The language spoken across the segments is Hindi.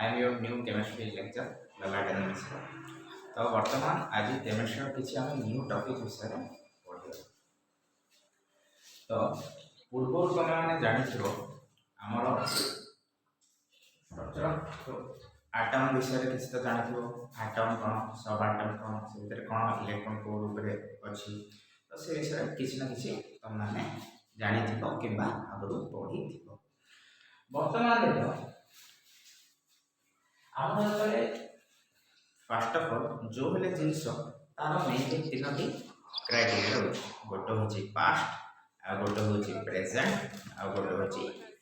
I am your new chemistry lecture, Lalaten Mishra. तो वर्तमान आज केमिस्ट्री किसी आम न्यू टॉपिक विषय पढ़ा। तो पूर्व तुम मैंने जानी आमर स्ट्रक्चर आटम विषय किसी तो जानी आटम कौन सब आटम कौन से कौन इलेक्ट्रॉन को रूप में अच्छी तो से विषय किसी ना किसी तुम मैंने जानी कि आगु पढ़ी थी। वर्तमान देख आम फास्ट अफ अल जो हेल्ले जिनस तार मेनली तीन क्राइटेरिया रोचे गोटे हूँ पास्ट आ गोटे हूँ प्रेजेंट आ गोटे हूँ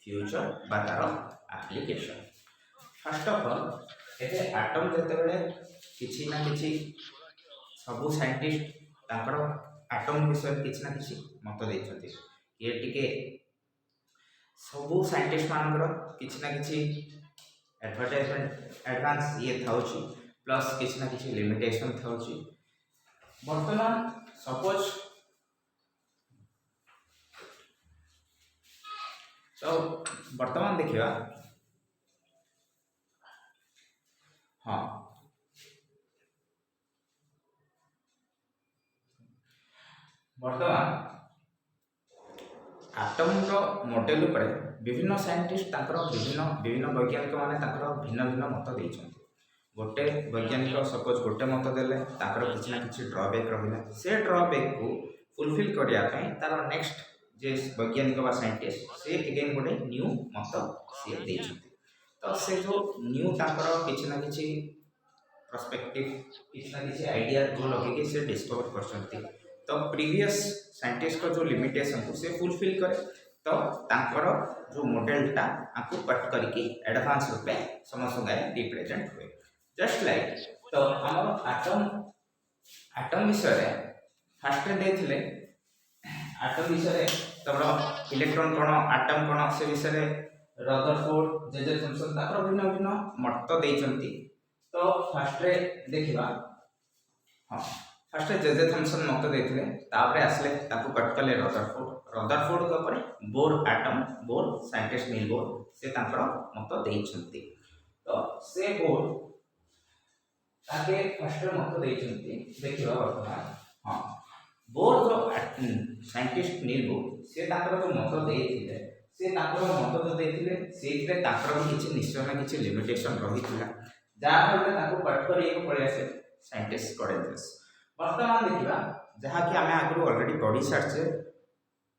फ्यूचर बा तार एप्लिकेशन। फास्ट अफ अल ये आटम जिते किसी ना किसी सबू साइंटिस्ट आटम विषय किसी ना किसी मत देते ये टिके सबू साइंटिस्ट मानकर किसी ना किसी एडवर्टाइजमेंट एडवांस ये था प्लस किसी ना किसी लिमिटेशन था। वर्तमान सपोज तो वर्तमान देखिए हाँ वर्तमान आटम मॉडल पर विभिन्न साइंटिस्ट विभिन्न विभिन्न वैज्ञानिक माने भिन्न भिन्न मत देते। गोटे वैज्ञानिक सपोज गोटे मत देले किसी ना किसी ड्रबैक रहा से ड्रबैक को फुलफिल करने तार नेक्स्ट जे वैज्ञानिक साइंटिस्ट से एगेन गोटे न्यू मत सी देते। तो से जो न्यू किसी ना किसी पर्सपेक्टिव किसी ना किसी आइडिया जो लगे से डिस्कवर कर तो प्रीवियस साइंटिस्ट को जो लिमिटेशन को से फुलफिल करे तो तांकर जो मॉडलटा आपको कट करके एडवांस रूपे समस्त गाय रिप्रेजेंट हुए जस्ट लाइक। तो आम आटम विषय फास्ट देते आटम विषय तुम इलेक्ट्रॉन कौन आटम कौन से विषय रदरफोर्ड जे थॉमसन भिन्न भिन्न मत देते। तो फास्ट देखा हाँ फास्ट जे थॉमसन मत देते आसले कट कले Rutherford Bohr atom Bohr scientist Niels Bohr से मत देते। तो से बोर ताके फर्स्ट मत देते देखिए वर्तमान हाँ बोर जो साइंटिस्ट नील बोर से जो मत देते से मत जो देते से किसी निश्चय ना किसी लिमिटेशन रही जहाँ कट कर पड़े आसे साइंटिस्ट करेंजेस। वर्तमान देखा जहाँकि आम आगु अलरेडी पढ़ी सारे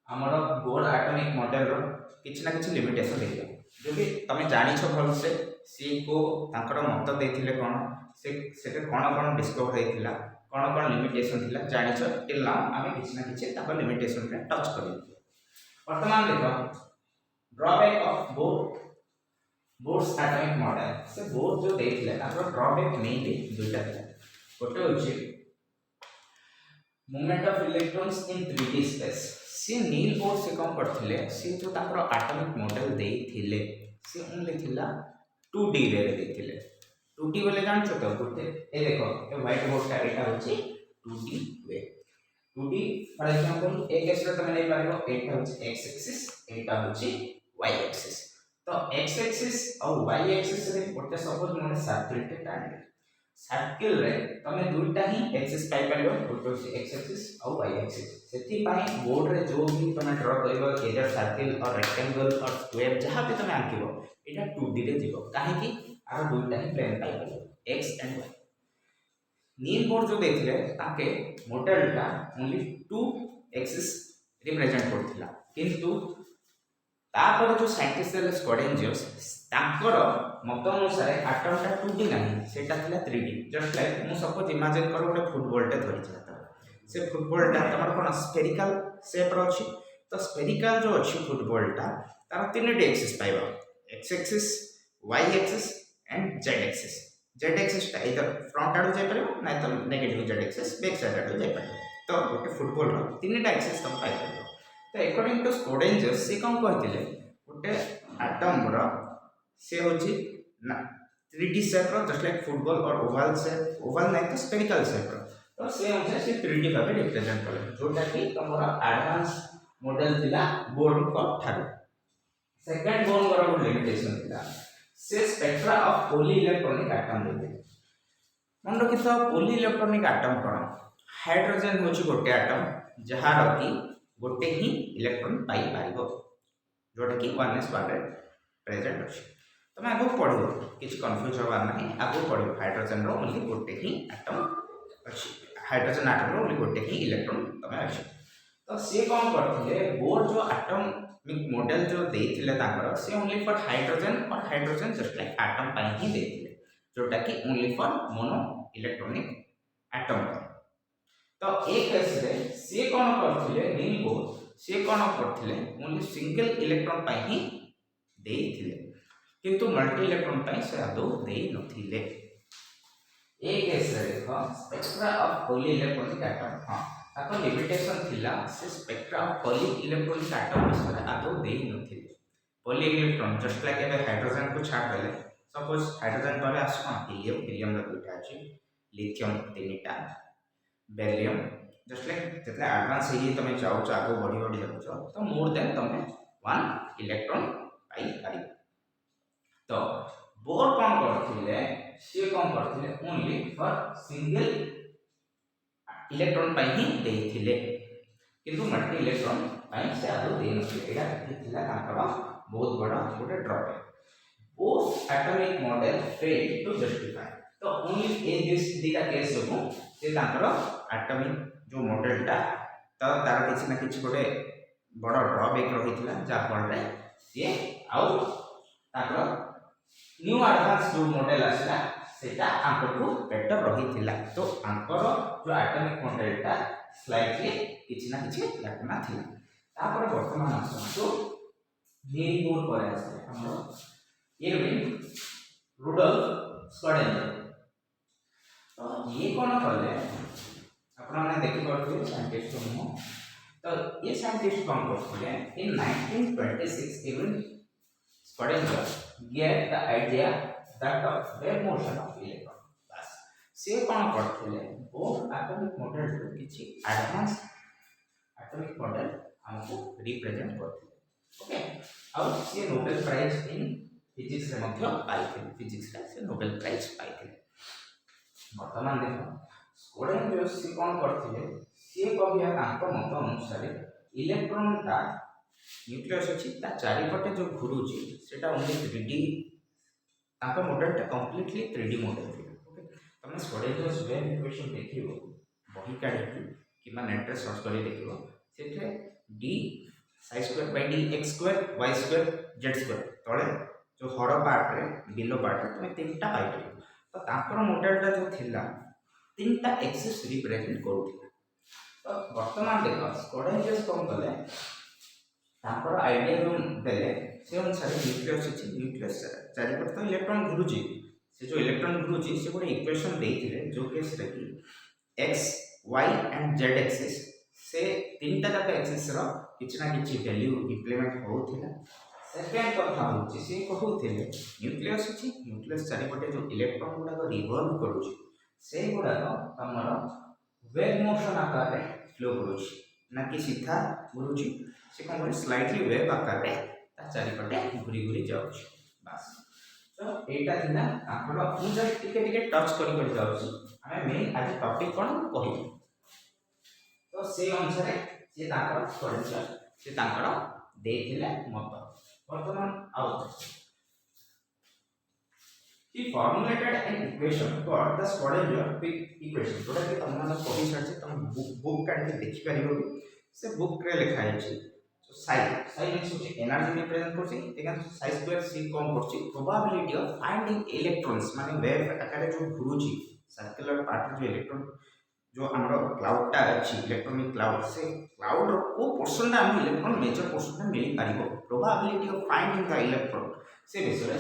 आमर बोर एटॉमिक मॉडल किसी ना किसी लिमिटेशन देखिए जो कि तुम जान भल से सी को मत देते कौन से कौन कौन डिस्कवर होता कौन कौन लिमिटेशन थी जान टिल नाउ आम किसी ना किसी लिमिटेशन टच कर। वर्तमान देख drawback of Bohr's atomic model से बोर जो देते ड्रबैक मेनली दुईटा था गोटे हूँ movement of electrons in 3D space सी नील बोर से कौन करथिले सी जो एटॉमिक मॉडल देथिले सी ओनली थिला 2D रे देथिले 2D बोले जान छ तो गोटे ए देखो ए व्हाइट बोर्ड का एटा होची 2D way 2D for example A case रे तमे नै पारिबो एटा होची x एक्सिस एटा होची y एक्सिस। तो x एक्सिस और y एक्सिस रे गोटे सपोज माने सर्किल टे टाइम सर्किल रे तमे दुईटा ही एक्सिस पाई परिबो गोटे होची x एक्सिस और y एक्सिस सेति पाई बोर्ड रे जो भी तमे ड्रा करबो एदर सर्किल और रेक्टेंगल और स्क्वायर जहां भी तमे आंकिबो एटा 2D रे जीवो काहे कि आरो दुईटा ही प्लेन पाई परिबो x and y। Niels Bohr जो देखले ताके मॉडलटा ओनली 2 एक्सिस रिप्रेजेंट करथिला किंतु तापर जो साइंटिस्ट देले स्कोडेंजियस ताकर मत अनुसार आटमटा 2D नहीं सेटा थिला 3D जस्ट लाइक मु सपोज इमेजिन कर गोटे फुटबॉल टे धरि छाता से फुटबॉलटा तमर कोन स्फेरिकल शेप रो अछि तो स्फेरिकल जो अछि फुटबॉलटा तार 3D एक्सिस पाइबो x axis y axis and z axis. z axis टा इधर फ्रंट आडू जाय परिबो नै तो negative z axis back side आडू जाय परिबो तो गोटे फुटबॉल रो 3टा एक्सिस तम पाइ परिबो। तो अकॉर्डिंग टू स्कोडेंजर्स से कौन कहते गोटे आटम रो से होची ना 3D शेप रो जस्ट लाइक फुटबॉल और ओवल शेप ओवल नहीं तो स्फेरिकल शेप रो तो से हमसे से 3D भाबे रिप्रेजेंट करे जोटा कि तमरा एडवांस मॉडल थिला बोर्ड को थारो सेकंड बोर्ड रो लिमिटेशन थिला से spectra of poly electronic atom देते मन रखि था पॉली इलेक्ट्रॉनिक एटम कौन हाइड्रोजन होची गोटे एटम जहार कि गोटे ही इलेक्ट्रॉन पाई पारिबो जोटा कि 1s बारे प्रेजेंट अछि तमे आगो पढो किछ कंफ्यूज होबार नाही आगो पढो हाइड्रोजन रो ओनली गोटे ही एटम अछि हाइड्रोजन एटम रो ओनली गोटे ही इलेक्ट्रॉन तमे अछि तो से कौन करथिले बोर जो एटॉमिक मॉडल जो देथिले ताकर से ओनली फॉर हाइड्रोजन और हाइड्रोजन जस्ट लाइक एटम पाई ही देथिले जोटा कि only for mono electronic atom तो एक केस रे से कौन करथिले नील बोर से कौन करथिले ओनली सिंगल इलेक्ट्रॉन पाई ही देथिले किंतु मल्टी इलेक्ट्रॉन पाई से आदौ देई नथिले एक केस रे देखो spectra of poly electronic atom हां ताको लिमिटेशन थिला से spectra of poly electronic atom विषय आदौ देई नथिले poly electron just like a hydrogen को छाड़ देले सपोज हाइड्रोजन पर आसमा हीलियम हीलियम रो दुटा अछि लिथियम तीनटा बेरियम जस्ट लाइक जितना एडवांस है तुम जाओ आगे बढ़ी बढ़ी जाऊँ तो मोर देन तुम 1 इलेक्ट्रॉन पाई पारि तो बोर कौन करथिले से कौन करथिले ओनली फॉर सिंगल इलेक्ट्रॉन पाई ही देथिले किंतु मल्टी इलेक्ट्रॉन पाई से आदौ दे नथिले एटा थिला ताकर बहुत बड़ा गोटे drawback both atomic model fail to justify तो ओनली ए दिस दिटा केस को से ताकर एटॉमिक जो मॉडलटा तो तार किसी ना किसी गोटे बड़ ड्रॉबैक रही जहाँ फल सी आउ ताकर न्यू एडवांस जो मॉडल आसला सेटा आंकरु बेटर रही तो आंकर जो एटॉमिक मॉडलटा स्लाइटली किसी ना किसी घटना थिला तापर वर्तमान आसो नील बोर पर आसे हमर इरविन रुडोल्फ स्कॉडेंजर तो ये कौन कले अपना ने देखि परथि साइंटिस्ट को तो ये साइंटिस्ट कौन करथिले इन 1926 Irwin स्कॉडेंजर gave the idea that of wave motion of electron बस से कौन करथिले बोथ एटॉमिक मॉडल रो किछि एडवांस एटॉमिक मॉडल हमको रिप्रेजेंट करथिले ओके और से नोबेल प्राइज इन फिजिक्स रे मध्य पाइथिले फिजिक्स रे से नोबेल प्राइज पाइथिले वर्तमान देखो स्कॉडेंजर से कौन करथिले से कहिया तांको मत अनुसार इलेक्ट्रॉन ता न्यूक्लियस अछि ता चारि पटे जो घुरुची सेटा ओनली 3D तांको मॉडल ता कंप्लीटली 3D मॉडल थी ओके तमे स्कॉडेंजर वेव इक्वेशन देखिबो बही काढी कि मा नेट रे सर्च करी देखिबो सेठे d psi² by d x² y² z² तळे जो हर पार्ट रे बिलो पार्ट रे तमे तीनटा पाइ परिबो तो तांकर मॉडल ता जो थिला तीनटा एक्सिस रिप्रेजेंट करूथिला तो वर्तमान देखो स्कॉडेंजर कोन कले तापर आइडिया जो देले से अनुसार न्यूक्लियस अछि न्यूक्लियस चारिपट तो इलेक्ट्रॉन घुरुची से जो इलेक्ट्रॉन घुरुची से गोटे इक्वेशन देथिले जो केस रे कि x y and z axis से तीनटा जाक एक्सिस रो किछ ना किछ वैल्यू इंप्लीमेंट होउथिला सेकेंड कथा होची से कहउथिले न्यूक्लियस अछि न्यूक्लियस चारिपटे जो इलेक्ट्रॉन गुडा को रिवॉल्व करूची से गुडा को हमर वेव मोशन आकार रे फ्लो करूची ना कि सीधा घुरुची से कौन करे स्लाइटली वेव आकार रे ता चारिपटे घुरी घुरी जाउछ बस तो एटा थिना आपन मु जस्ट टिके टच करि जाउछ हमें मेन आज टॉपिक कोन कहि तो से अनुसार से ताकर स्कॉडेंजर से ताकर देथिले मत वर्तमान out he formulated an equation called the Schrodinger equation जोटा कि हमन कहि सके तुम बुक काढ के देखि परिबो से बुक रे लिखा है so psi मींस होची एनर्जी रिप्रेजेंट करछि एगेन psi स्क्वायर c कम करछि प्रोबेबिलिटी ऑफ फाइंडिंग इलेक्ट्रॉन्स माने वेव आकार जो घुरुची सर्कुलर पार्ट जो इलेक्ट्रॉन जो हमरो क्लाउड टा अछि इलेक्ट्रॉनिक क्लाउड से क्लाउड रो को पोर्शन टा हम इलेक्ट्रॉन मेजर पोर्शन टा मिली पारिबो probability of finding the electron से विषय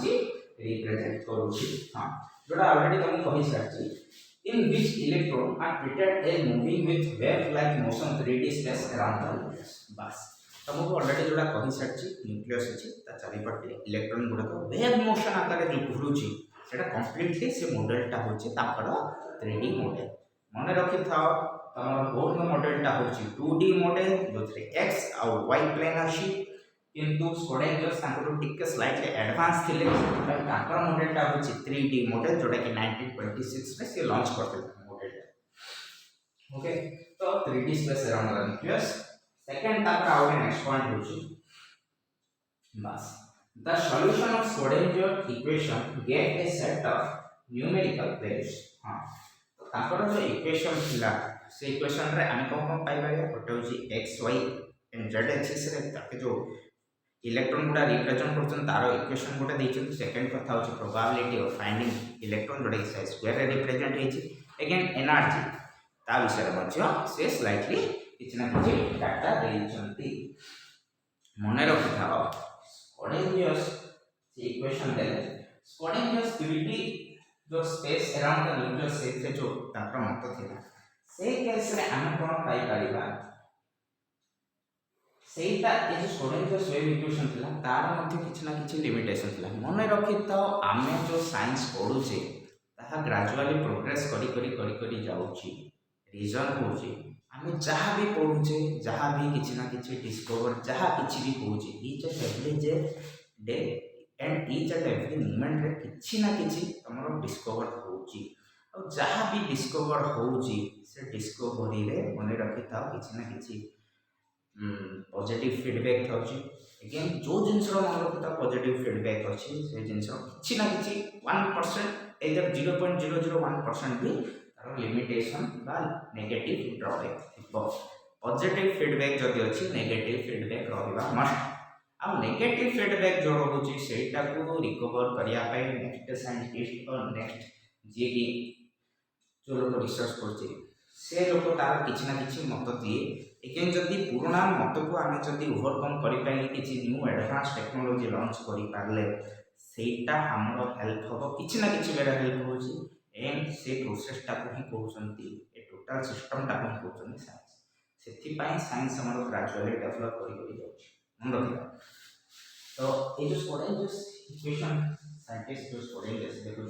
से रिप्रेजेंट करूची हां जोड़ा ऑलरेडी तुम कहि सारछि in which electron are treated as moving with wave like motion 3D space around the nucleus बस तुमको ऑलरेडी जोड़ा कहि सारछि न्यूक्लियस अछि ता चारि पटे इलेक्ट्रॉन गुडा को वेव मोशन आकार जो घुरुची सेटा कंप्लीटली से मॉडल टा होची तापर 3D मॉडल माने रखि थाओ तमर बोर्ड में मॉडल टा होची 2D मॉडल जोथरे x और y प्लेन अछि किंतु स्कोडेंजर्स तांको टिके स्लाइटली एडवांस थिले तांकर मॉडलटा होची 3D मॉडल जोटा कि 1926 में से लॉन्च करथिले मॉडल। ओके तो 3D space around the nucleus second तापर आउट नेक्स्ट पॉइंट होची बस the solution of Schrodinger equation get a set of numerical values. हां तो तापर जो इक्वेशन थिला से इक्वेशन रे हम कोन पाई बाय गोटे होची x y and z axis रे ताके जो इलेक्ट्रॉन गुडा रिप्रेजेंट करछन तारो इक्वेशन गुडा दैछन। सेकंड कथा होची प्रोबेबिलिटी ऑफ फाइंडिंग इलेक्ट्रॉन जोडा कि स्क्वायर रे रिप्रेजेंट हेछि अगेन एनर्जी ता विषय मध्य से स्लाइटली किछ ना किछ डाटा दैछंती मने रखिथाओ। स्कोडेंजर्स से इक्वेशन देले स्कोडेंजर्स क्यूबिटी जो स्पेस अराउंड द न्यूक्लियस से जो तापर मत थिला से केस रे हम कोन पाई परिबा सेटा ए जो स्कोडेंजर्स वेव इक्वेशन थिला तार मध्ये किछ ना किछ लिमिटेशन थिला मने रखिथाओ। आमे जो साइंस पढुचे ताहा ग्रेजुअली प्रोग्रेस करी जाउची रीजन होची आमे जहाँ भी पढुचे जहाँ भी किछ ना किछ डिस्कवर जहाँ किछ भी होची each and every day and each and every moment रे किछ ना किछ हमरो डिस्कवर होची और जहाँ भी डिस्कवर होची से डिस्कवरी रे मने रखिथाओ किछ ना किछ पॉजिटिव फीडबैक थाउची अगेन जो जिंस रो मन रखिथाओ पॉजिटिव फीडबैक अछि से जिंस किछ ना किछ 1% एदर 0.001% भी तार लिमिटेशन बा नेगेटिव ड्रॉबैक थिबो। पॉजिटिव फीडबैक जदि अछि नेगेटिव फीडबैक रहबा मस्ट आ नेगेटिव फीडबैक जो रहउची सेटा को रिकवर करिया पय नेक्स्ट साइंटिस्ट और नेक्स्ट जे की जो लोग रिसर्च करछे से लोग तार किछ ना किछ मत दिए एकेन जदि पुराना मत को आमे जदि ओवरकम करि पाइले किछ न्यू एडवांस टेक्नोलॉजी लॉन्च करि पारले सेटा हमरो हेल्प होबो किछ ना किछ बेरा हेल्प होची एंड से प्रोसेस टा को ही कहउछंती ए टोटल सिस्टम टा को कहउछंती साइंस सेथि पय साइंस हमरो ग्रेजुअली डेवलप करि जाउची मन रखिबा। तो ए जो स्कोडेंजर्स इक्वेशन साइंटिस्ट जो स्कोडेंजर्स देखो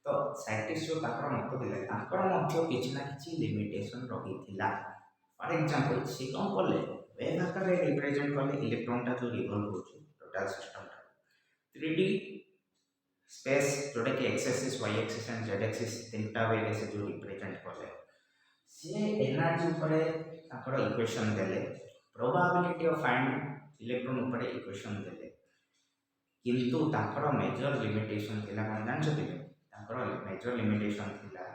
तो साइंटिस्ट जो ताकर मत दिले ताकर मध्य किछ ना किछ लिमिटेशन रहिथिला। फॉर एग्जांपल से कौन करले वेव आकार रे रिप्रेजेंट करले इलेक्ट्रॉन टा जो रिवॉल्व होची टोटल सिस्टम टा 3D स्पेस जोटा कि x axis y axis and z axis तीनटा वे से जो रिप्रेजेंट करले से एनर्जी ऊपर ताकर इक्वेशन देले प्रोबेबिलिटी ऑफ फाइंड इलेक्ट्रॉन ऊपर इक्वेशन देले किंतु ताकर मेजर लिमिटेशन थिला कोन जानछथि ताकर मेजर लिमिटेशन थिला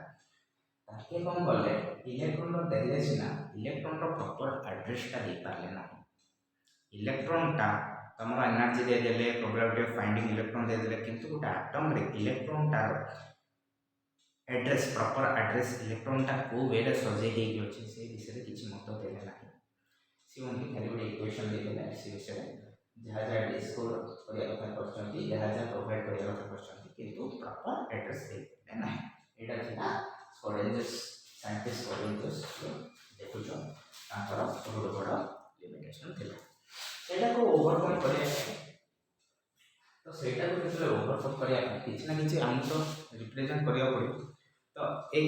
ताके कौन कले इलेक्ट्रॉन रो देले सिना इलेक्ट्रॉन रो प्रॉपर एड्रेस टा दे पारले ना इलेक्ट्रॉन टा तमरा एनर्जी दे देले प्रोबेबिलिटी ऑफ फाइंडिंग इलेक्ट्रॉन दे देले किंतु गोटे एटम रे इलेक्ट्रॉन टा एड्रेस प्रॉपर एड्रेस इलेक्ट्रॉन टा को वे रे सजे हे गयो से विषय रे किछि मत देले ना सी ओनली खाली गोटे इक्वेशन दे देले से विषय जहाँ जहाँ डिस्कवर करिया कथा करछंती जहाँ जहाँ प्रोवाइड करिया कथा करछंती किंतु प्रॉपर एड्रेस दे ना एटा छिना स्कोडेंजर्स साइंटिस्ट स्कोडेंजर्स देखो जो ताकर बहुत बड़ा लिमिटेशन थिला सेटा को ओवरकम करिया तो सेटा को केतले ओवरकम करिया किछ ना किछ हम तो रिप्रेजेंट करिया पड़े। तो एक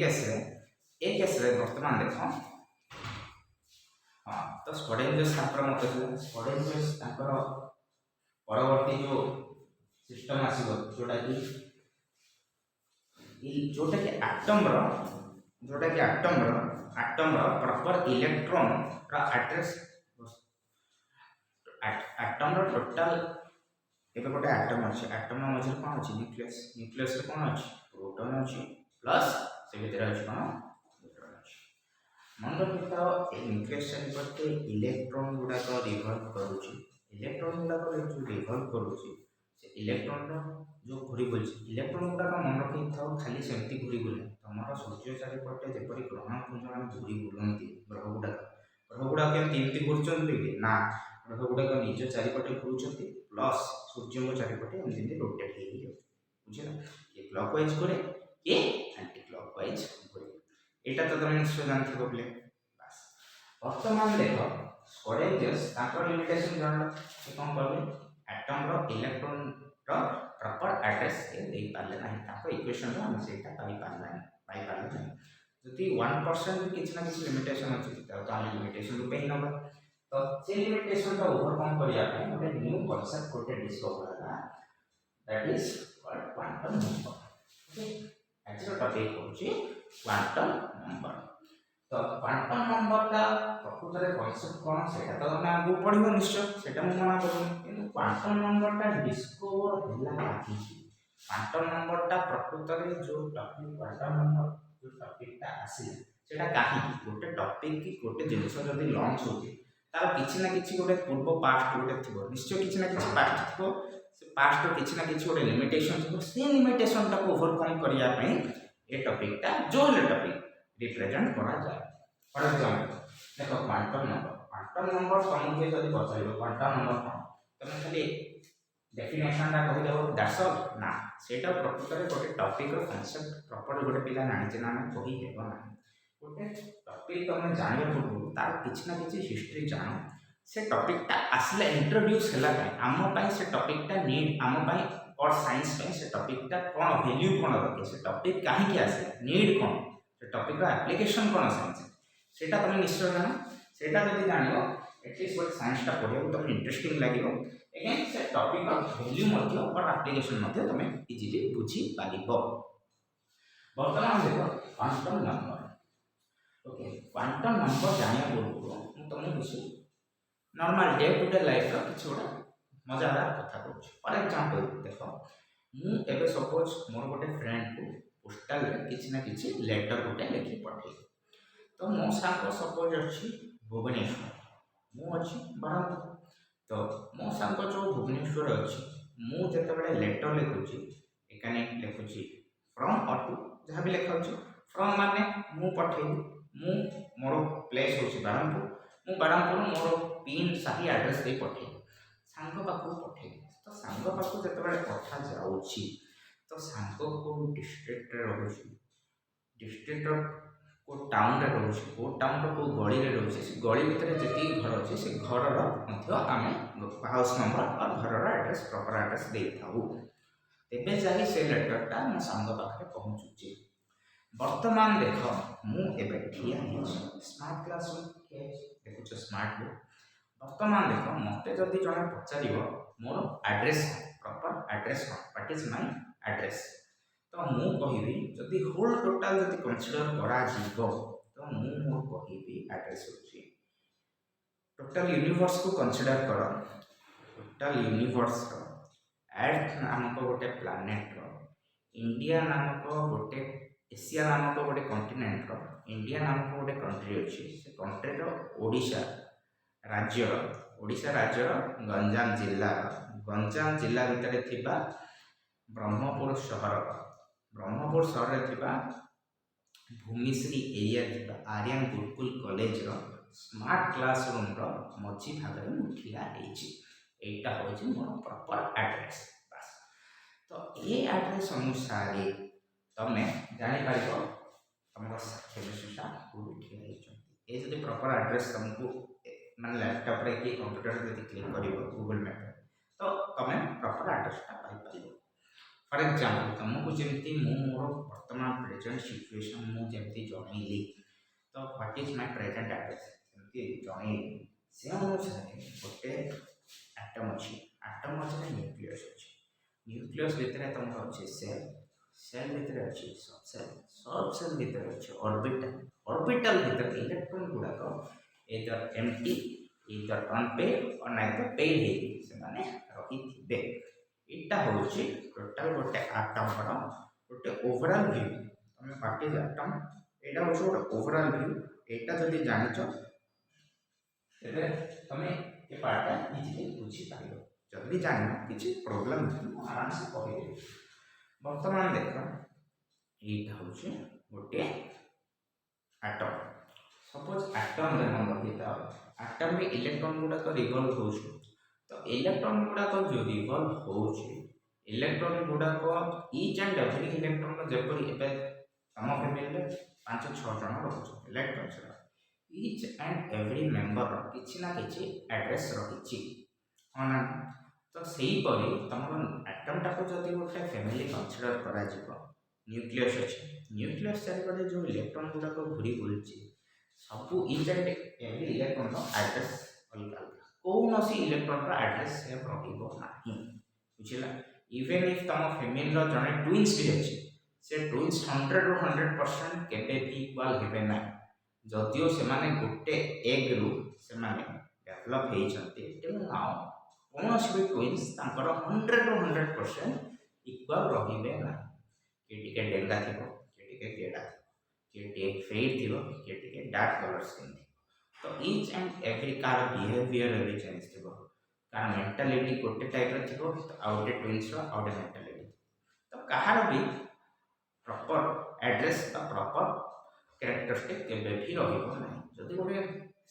केस रे वर्तमान देखो हां तो स्कोडेंजर्स ताकर मत थिला स्कोडेंजर्स ताकर परवर्ती जो सिस्टम आसीबो जोटा कि एटम रो प्रॉपर इलेक्ट्रॉन रा एड्रेस एटम रो टोटल एबे गोटे एटम अछि एटम मझे कोन अछि न्यूक्लियस रे कोन अछि प्रोटॉन अछि प्लस से भीतर अछि कोन न्यूट्रॉन अछि मन रखिता ए न्यूक्लियस संपर्क इलेक्ट्रॉन गुडा को रिवॉल्व करूची इलेक्ट्रॉन गुडा को जो रिवॉल्व करूची से इलेक्ट्रॉन रो जो घुरी बोलछि इलेक्ट्रॉन गुडा का मन रखिता खाली सेमती घुरी बोले तमरा सूर्य चारिपटे जेपरि ग्रह पुंज मान घुरी बुलंती ग्रह गुडा के तीनती घुरचंती ना ग्रह गुडा का निज चारिपटे घुरुचंती प्लस सूर्य को चारिपटे एमती रोटेट हे गयो बुझिला ये क्लॉकवाइज करे ये एंटी क्लॉकवाइज करे एटा तो तुम निश्चय जानथि बोले बस वर्तमान देखो स्कोडेंजर्स ताकर लिमिटेशन जान से कोन करले एटम रो इलेक्ट्रॉन रो प्रॉपर एड्रेस के दे पाले नाही ताको इक्वेशन रो हम सेटा पाई पाले नहीं जति 1% भी किछ ना किछ लिमिटेशन अछि त हम लिमिटेशन रूपे ही नबा तो से लिमिटेशन का ओवरकम करिया पे गोटे न्यू कांसेप्ट गोटे डिस्कवर होला that is called quantum number. Okay आज टॉपिक होची क्वांटम नंबर। तो क्वांटम नंबर का प्रकृत रे कांसेप्ट कोन सेटा तो हम आगु पढिबो निश्चय सेटा हम मना करू किंतु क्वांटम नंबर ता डिस्कवर होला काकी क्वांटम नंबर ता प्रकृत रे जो टॉपिक क्वांटम नंबर जो टॉपिक ता आसी सेटा काकी गोटे टॉपिक की गोटे जिनिस जदी लॉन्च होची तार किछि ना किछि गोटे पूर्व पास्ट गोटे थिबो निश्चय किछि ना किछि पास्ट थिबो से पास्ट रो किछि ना किछि गोटे लिमिटेशन थिबो से लिमिटेशन ता को ओवरकम करिया पे ए टॉपिक ता जो ले टॉपिक रिप्रेजेंट करा जाय। फॉर एग्जांपल देखो क्वांटम नंबर समुचे जदी पचारिबो क्वांटम नंबर कोन तमे खाली डेफिनेशन ता कहि देबो दैट्स ऑल ना सेटा प्रकृत रे गोटे टॉपिक रो कांसेप्ट प्रॉपर गोटे पिला जानि ना कहि हेबो ना गोटे टॉपिक तुम जानिया पूर्व तार किछि ना किछि हिस्ट्री जानो से टॉपिक ता आसले इंट्रोड्यूस हला आम पई से टॉपिक ता नीड आम पई और साइंस पई से टॉपिक ता कोन वैल्यू कोन रखे से टॉपिक काहे की आसे नीड कोन से टॉपिक रो एप्लीकेशन कोन साइंस सेटा तुम निश्चय जानो सेटा जदी जानियो एटलीस्ट वो साइंस ता पढियो तुम इंटरेस्टिंग लागियो अगेन से टॉपिक रो वैल्यू मध्य और एप्लीकेशन मध्य तुम इजीली बुझी पारिबो। वर्तमान देखो quantum number okay quantum number जानिया पूर्व मु तुमको किसी normal day to day life रो किसी गोटे मजादार कथा कहूँ। फॉर एग्जांपल देखो मु एबे सपोज मोर गोटे फ्रेंड को पोस्टल रे किसी ना किसी लेटर गोटे लिखि पठे तो मो सांग सपोज अछि भुवनेश्वर मु अछि बरहमपुर तो मो सांग जो भुवनेश्वर अछि मु जते बडे लेटर लिखुची एकाने लिखुची फ्रॉम और टू जहां भी लिखा अछि फ्रॉम माने मु पठेबी मु मोर प्लेस होची बरहमपुर मु बरहमपुर मोर पिन सही एड्रेस दे पठे सांग पाखु पठे तो सांग पाखु जते बडे पठा जाउची तो सांग को डिस्ट्रिक्ट रे रहउची डिस्ट्रिक्ट को टाउन रे रहउची को टाउन रो को गली रे रहउची से गली भीतर जति घर अछि से घर रो मध्य आमे हाउस नंबर और घर रो एड्रेस प्रॉपर एड्रेस दे थाउ तेबे जाई से लेटर ता म सांग पाखरे पहुंचुची। वर्तमान देख मु एबे ठिया स्मार्ट क्लासरूम के देखुछ स्मार्ट बोर्ड वर्तमान देख मते जदि जने पचारिबो मोर address proper address what is my address तो मु कहिबी जदि होल टोटल जदि कंसीडर करा जीवो तो मु मोर कहिबी एड्रेस होची टोटल यूनिवर्स को कंसीडर करो टोटल यूनिवर्स रो अर्थ नामक गोटे प्लैनेट रो इंडिया नामक गोटे एशिया नामक गोटे कॉन्टिनेंट रो इंडिया नामक गोटे कंट्री अछि से कंट्री रो ओडिशा राज्य गंजाम जिला भितर थिबा ब्रह्मपुर शहर रे थिबा भूमिश्री एरिया थिबा आर्यन गुरुकुल कॉलेज रो स्मार्ट क्लासरूम रो मझी भाग रे मुठिया हेछि एटा होछि मोर प्रॉपर एड्रेस बस तो ए एड्रेस अनुसार तमे जानि पारिबो हमर सब्जेक्ट पूरी ठीक है। ये जब प्रॉपर एड्रेस तुमको माने लैपटॉप रे कि कंप्यूटर रे जब क्लिक करिवो गूगल मैप रे तो तमे प्रॉपर एड्रेस ता पाइ पाइबो। फॉर एग्जांपल तुमको जेमती मु मोर वर्तमान प्रेजेंट सिचुएशन मु जेमती जणैली तो what is my present address जेमती जणैली से अनुसार गोटे एटम अछि न्यूक्लियस अछि न्यूक्लियस भितर तुमको अछि सेल भितर अछि सब सेल भितर अछि ऑर्बिटल भितर इलेक्ट्रॉन गुडाक एदर एम्प्टी इधर अनपेड और नाइ तो पेड हे से माने रही थिबे इटा होछि टोटल गोटे एटम रो गोटे ओवरऑल व्यू तमे व्हाट इज एटम एटा होछि गोटे ओवरऑल व्यू एटा जदी जानिचो तेबे तमे ए पार्टटा इजीली बुझी पाइबो जदी जानिना किछि प्रॉब्लम नहीं आराम से कहि देबो। वर्तमान देख एटा होछि गोटे एटम सपोज एटम रे मन रखिता एटम में इलेक्ट्रॉन गुडाक रिवॉल्व होछि तो इलेक्ट्रॉन गुडाक जो रिवॉल्व होछि इलेक्ट्रॉन गुडाक ईच एंड एवरी इलेक्ट्रॉन जेपरि एबे हम फैमिली रे 5-6 जन रहउछ electron each and every member किछि ना किछि एड्रेस रहिछि हां तो सेही परि तमर एटम टाको जदि गोटे फैमिली कंसीडर करा जिवो न्यूक्लियस अछि न्यूक्लियस चारिपटे जो इलेक्ट्रॉन गुडाक घुरी बुलछि सब ईच एंड एवरी इलेक्ट्रॉन रो एड्रेस अलग अलग कौन सी इलेक्ट्रॉन रा एड्रेस सेम रहिबो नाही बुझिला इवन इफ तम फीमेल रो जने ट्विन्स भी अछि से ट्विन्स 100 ରୁ 100% केबे भी इक्वल हेबे ना जदियो से माने गुटे एग रु से माने डेवलप हे छथि टिल नाउ कौन सी ट्विन्स तांकर 100 ରୁ 100% इक्वल रहिबे ना के टिके डेंगा थिबो के टिके गेडा के टिके फेड थिबो के टिके डार्क कलर स्किन तो each and every car behaviour भी चेंज थी कार मेंटालिटी गोटे टाइप रो थी तो आउटे ट्विन्स रो आउटे मेंटालिटी तो कहार भी प्रॉपर एड्रेस का प्रॉपर कैरेक्टरिस्टिक केबे भी रहिबो नै जदि गोटे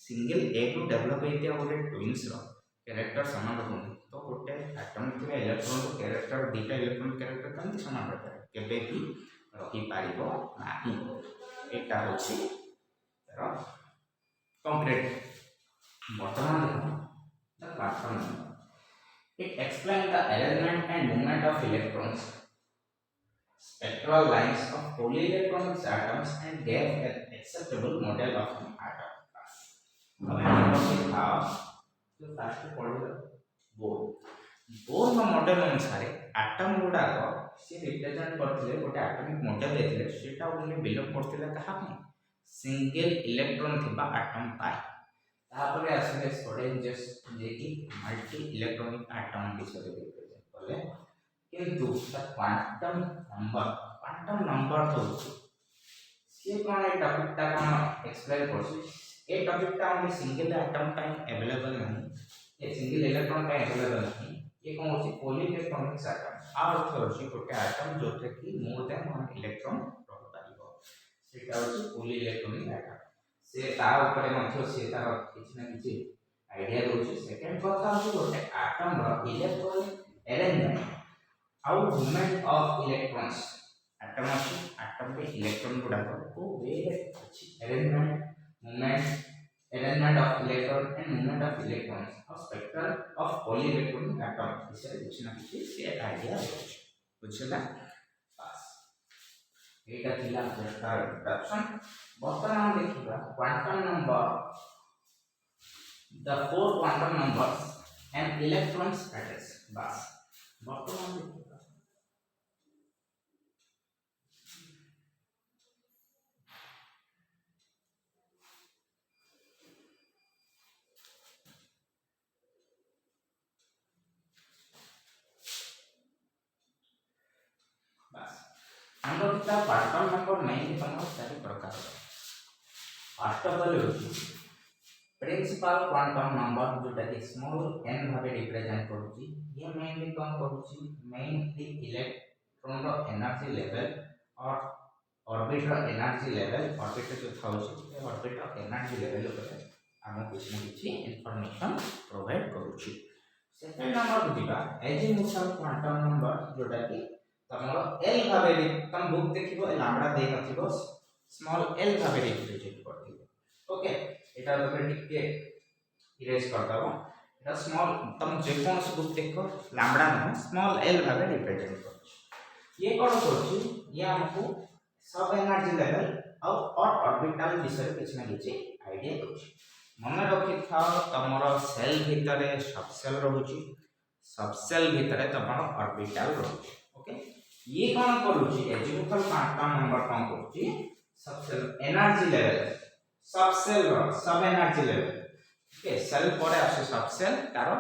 सिंगल एग रो डेवलप हेतिया गोटे ट्विन्स रो कैरेक्टर समान रहउनी तो गोटे एटम के इलेक्ट्रॉन रो कैरेक्टर दीटा इलेक्ट्रॉन कैरेक्टर कम समान रहता है केबे भी रही पारिबो नाही एटा होछि रो concrete bottom the quantum number. It explains the arrangement and movement of electrons, spectral lines of polyelectronic atoms and gave an acceptable model of an atom class. Now we have the first पढ़िला बोर मॉडल अनुसार एटम गुडा से रिप्रेजेंट करथिले गोटे एटॉमिक मॉडल देथिले सेटा ओनली बिलोंग करथिले कहा पे सिंगल इलेक्ट्रॉन थिबा एटम पाए तापरे आसले स्टूडेंट जस्ट जे कि मल्टी इलेक्ट्रॉनिक एटम विषय रिप्रेजेंट करले किंतु द क्वांटम नंबर तो से कोन ए टॉपिक ता कोन एक्सप्लेन करछि ए टॉपिक ता only single atom time available नहीं ए सिंगल इलेक्ट्रॉन टाइम अवेलेबल नहीं ये कोन होछि पॉली इलेक्ट्रॉनिक एटम आ अर्थ होछि गोटे एटम जोते कि मोर देन वन इलेक्ट्रॉन सेटा होछि पॉली इलेक्ट्रॉनिक एटम से ता ऊपर मध्य से तार किछ ना किछ आईडिया दोछि सेकंड कथा होछि गोटे एटम रो इलेक्ट्रॉनिक अरेंजमेंट आउ मूवमेंट ऑफ इलेक्ट्रॉन्स एटम अछि एटम के इलेक्ट्रॉन गुडा को वे अछि arrangement movement arrangement of electron and movement of electrons of spectrum of poly electronic atom विषय किछ ना किछ से आईडिया दोछि बुझला एटा थिला जस्टार इंट्रोडक्शन वर्तमान देखिबा quantum number the four quantum numbers and electrons address bus वर्तमान देखिबा बस हमरो किता क्वांटम नंबर नहीं तमो चारि प्रकार first of all principal quantum number जोटा कि स्मॉल n भाबे रिप्रेजेंट करूची ये मेनली कौन करूची मेनली इलेक्ट्रॉन रो एनर्जी लेवल और ऑर्बिट रो एनर्जी लेवल ऑर्बिट जो थाउची ए ऑर्बिट रो एनर्जी लेवल ऊपर हम कुछ न कुछ इंफॉर्मेशन प्रोवाइड करूची सेकंड नंबर बुझिबा एजीमुथल क्वांटम नंबर जोटा कि तमरो L भाबे तुम बुक देखिबो लैम्बडा दे नथिबो स्मॉल L भाबे रिप्रेजेंट करथिबो ओके एटा तमे टिके इरेज कर दबो एटा स्मॉल तुम जे कोन से बुक देखो लैम्बडा न स्मॉल L भाबे रिप्रेजेंट करछि ये कोन करछि ये हमको सब एनर्जी लेवल और ऑर्बिटल विषय किछ ना किछ आईडिया दोछि मन रखि थाओ तमरो सेल भीतर सब सेल रहउछि सब सेल भीतर तमरो ऑर्बिटल रहउछि ओके ये कौन करूची एजीमुथल क्वांटम नंबर कौन करूची सबसे एनर्जी लेवल सब एनर्जी लेवल ओके सेल परे आसे सब सेल तारो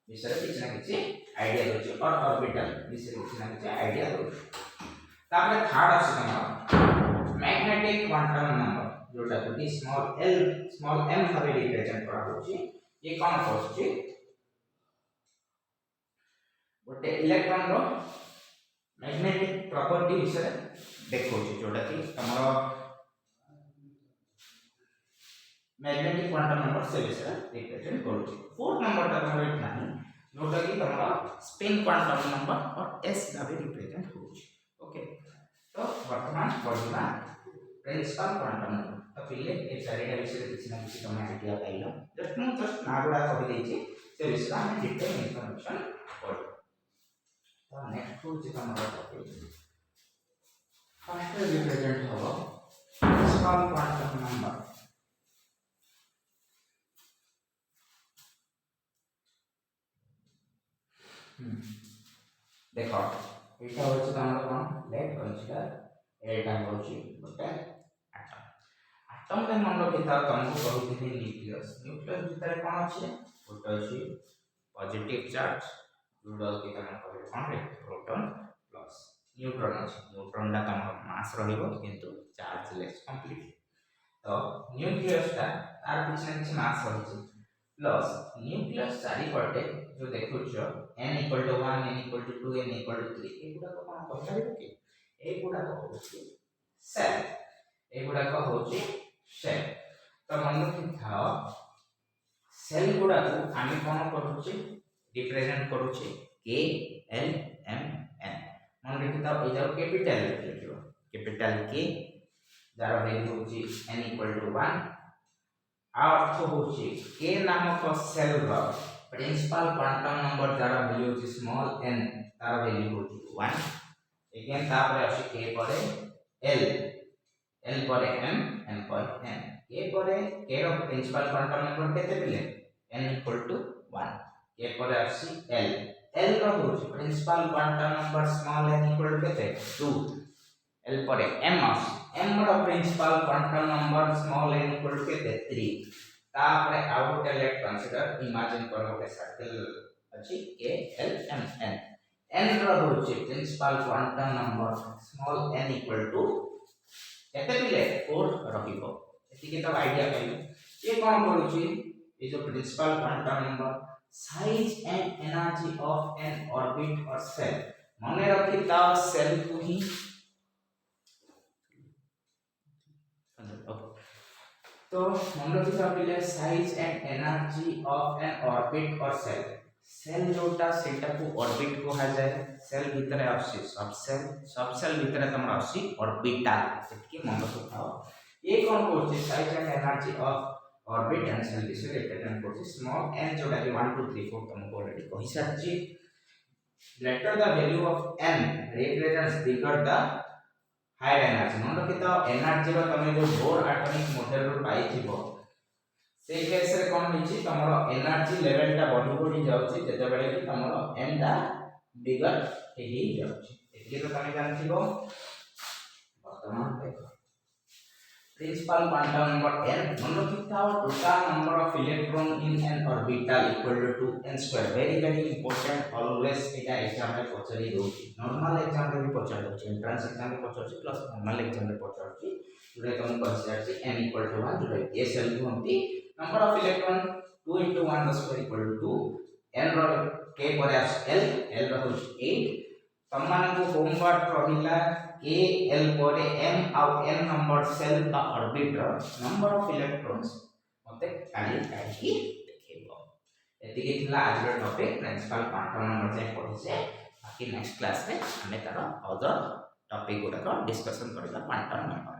विषय किछ ना किछ आईडिया दोची और ऑर्बिटल विषय किछ ना किछ आईडिया दोची तापर थर्ड आसे तमरा मैग्नेटिक क्वांटम नंबर जोटा कि स्मॉल m भाबे रिप्रेजेंट करा होची ये कौन करूची गोटे इलेक्ट्रॉन रो मैग्नेटिक प्रॉपर्टी विषय देखो जोटा कि तमरो मैग्नेटिक क्वांटम नंबर से विषय रिप्रेजेंट करूची फोर्थ नंबर ता तमरो नाही जोटा कि तमरो स्पिन क्वांटम नंबर और s भाबे रिप्रेजेंट होची ओके तो वर्तमान पढ़िबा प्रिंसिपल क्वांटम नंबर तो पहिले ए चारिटा विषय किछ ना किछ तमे आईडिया पाइलो जस्ट नागुडा कहि देछि से विषय हम डिटेल इंफॉर्मेशन पढ़ तो नेक्स्ट होची तमरो टॉपिक फर्स्ट रिप्रेजेंट होबो प्रिंसिपल क्वांटम नंबर देख एटा होची तमरो कोन लेट कंसीडर एटा होची गोटे एटम एटम के मन रखिता तुमको कहूଥିଲି न्यूक्लियस न्यूक्लियस भीतर कोन अछि गोटे अछि पॉजिटिव चार्ज जोडा के तम कहबे कोन रे प्रोटॉन प्लस न्यूट्रॉन अछि न्यूट्रॉन दा तम मास रहिबो किंतु चार्ज लेस कंप्लीट तो न्यूक्लियस ता तार किछ मास रहिछि प्लस न्यूक्लियस चारि पटे जो देखुछ n = 1 n = 2 n = 3 एगुडा को कोन कहबे कि एगुडा को होछि सेल एगुडा को होछि सेल तो मन रखिथाओ सेल गुडा को आमी कोन करूछि represent करूछि k l m n मन रखिथाओ ए जाओ कैपिटल लिखियो कैपिटल k जार वैल्यू होछि n = 1 अर्थ होछि k नामक सेल रो प्रिंसिपल क्वांटम नंबर जार वैल्यू होछि स्मॉल n तार वैल्यू होछि 1 अगेन तापर अछि k परे l l परे m m परे n k परे k रो प्रिंसिपल क्वांटम नंबर केते बिले n = 1 k परे अछि l l रो होछि principal quantum number small n = केते 2 l परे m अछि m रो principal quantum number small n = केते 3 तापरे आउट लेट कंसीडर इमेजिन करो के सर्कल अछि k l m n n रो होछि principal quantum number small n = केते बिले 4 रहिबो एति के तो आईडिया पाइलो ये कोन करूछि ए जो principal quantum number size and energy of an orbit और सेल मने रखि ता सेल को ही तो मन रखिथा पिले size and energy of an orbit और सेल सेल जोटा सेटा को ऑर्बिट को हा जाय सेल भीतर आसी सब सेल भीतर तमरा आसी ऑर्बिटल सेटके मन रखिथाओ ये कोन कोछि size and energy of orbit and shell this represent कोछि स्मॉल n जोटा कि 1 2 3 4 तुमको ऑलरेडी कहि साची later the value of n represents bigger the higher energy मन रखिता एनर्जी रो तमे जो बोर एटॉमिक मॉडल रो पाई थिबो से केस रे कोन हिची तमरो एनर्जी लेवल ता बढ़ी जाउची जेते बेले कि तमरो n ता बिगर हेही जाउची एके तो तमे जान थिबो वर्तमान देखो प्रिंसिपल क्वांटम नंबर n मन रखिता total number of electron in an orbital equal to n2 very important always एटा एग्जाम में पचरी दोची नॉर्मल एग्जाम में भी पचर दोची एंट्रेंस एग्जाम में पचरची प्लस नॉर्मल एग्जाम में पचरची जोरे तुम कंसीडर छी n = 1 जोरे s l होंती नंबर ऑफ इलेक्ट्रॉन 2 * 1 ^ 2 = 2 n रो k पर l l रो 8 तममान को होमवर्क रहिला k l पर m आउ n नंबर सेल का ऑर्बिट रो नंबर ऑफ इलेक्ट्रॉन्स मते काली काली देखिबो एति के थिला आज रो टॉपिक प्रिंसिपल क्वांटम नंबर से पढि से बाकी नेक्स्ट क्लास में हमें तार अदर टॉपिक गुडा को डिस्कशन करबा क्वांटम नंबर।